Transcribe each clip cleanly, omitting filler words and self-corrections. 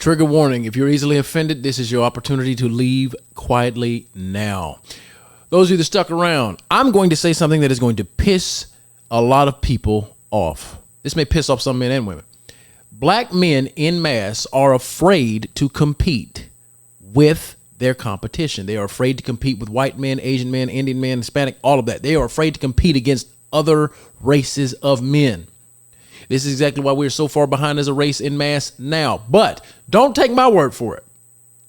Trigger warning. If you're easily offended, this is your opportunity to leave quietly now. Those of you that stuck around, I'm going to say something that is going to piss a lot of people off. This may piss off some men and women. Black men en masse are afraid to compete with their competition. They are afraid to compete with white men, Asian men, Indian men, Hispanic, all of that. They are afraid to compete against other races of men. This is exactly why we're so far behind as a race en masse now. But don't take my word for it.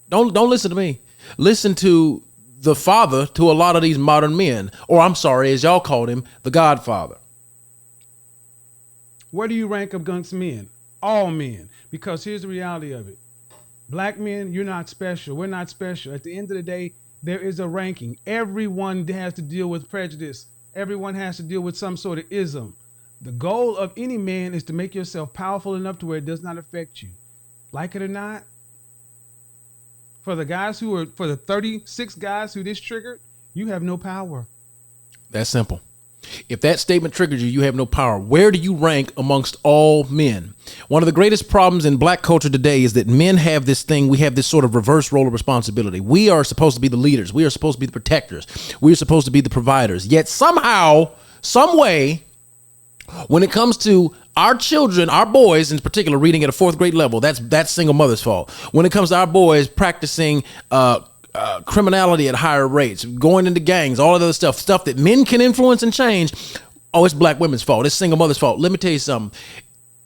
Don't listen to me. Listen to the father to a lot of these modern men, or I'm sorry, as y'all called him, the Godfather. Where do you rank amongst men? All men. Because here's the reality of it. Black men, you're not special. We're not special. At the end of the day, there is a ranking. Everyone has to deal with prejudice. Everyone has to deal with some sort of ism. The goal of any man is to make yourself powerful enough to where it does not affect you. Like it or not, for the 36 guys who this triggered, you have no power. That's simple. If that statement triggers you, you have no power. Where do you rank amongst all men? One of the greatest problems in black culture today is that men have this thing. We have this sort of reverse role of responsibility. We are supposed to be the leaders. We are supposed to be the protectors. We are supposed to be the providers. Yet somehow, some way, when it comes to our children, our boys in particular, reading at a fourth grade level, that's single mother's fault. When it comes to our boys practicing criminality at higher rates, going into gangs, all of the other stuff that men can influence and change, oh, it's black women's fault. It's single mother's fault. Let me tell you something.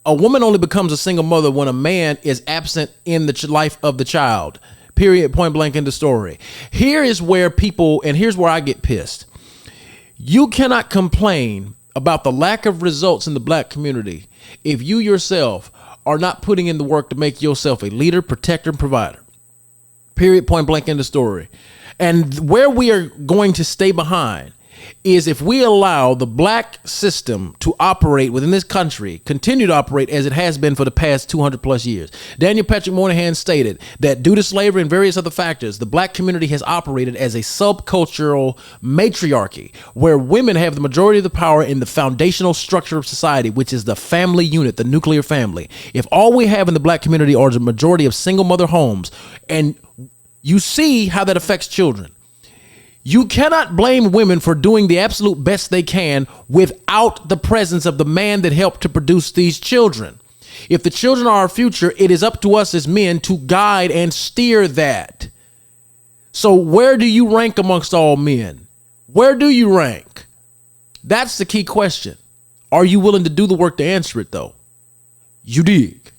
A woman only becomes a single mother when a man is absent in the life of the child. Period. Point blank in the story. Here is where people, and here's where I get pissed. You cannot complain about the lack of results in the black community if you yourself are not putting in the work to make yourself a leader, protector, and provider. Period, point blank in the story. And where we are going to stay behind is if we allow the black system to operate within this country, continue to operate as it has been for the past 200 plus years. Daniel Patrick Moynihan stated that due to slavery and various other factors, the black community has operated as a subcultural matriarchy where women have the majority of the power in the foundational structure of society, which is the family unit, the nuclear family. If all we have in the black community are the majority of single mother homes, and you see how that affects children. You cannot blame women for doing the absolute best they can without the presence of the man that helped to produce these children. If the children are our future, it is up to us as men to guide and steer that. So where do you rank amongst all men? Where do you rank? That's the key question. Are you willing to do the work to answer it, though? You dig?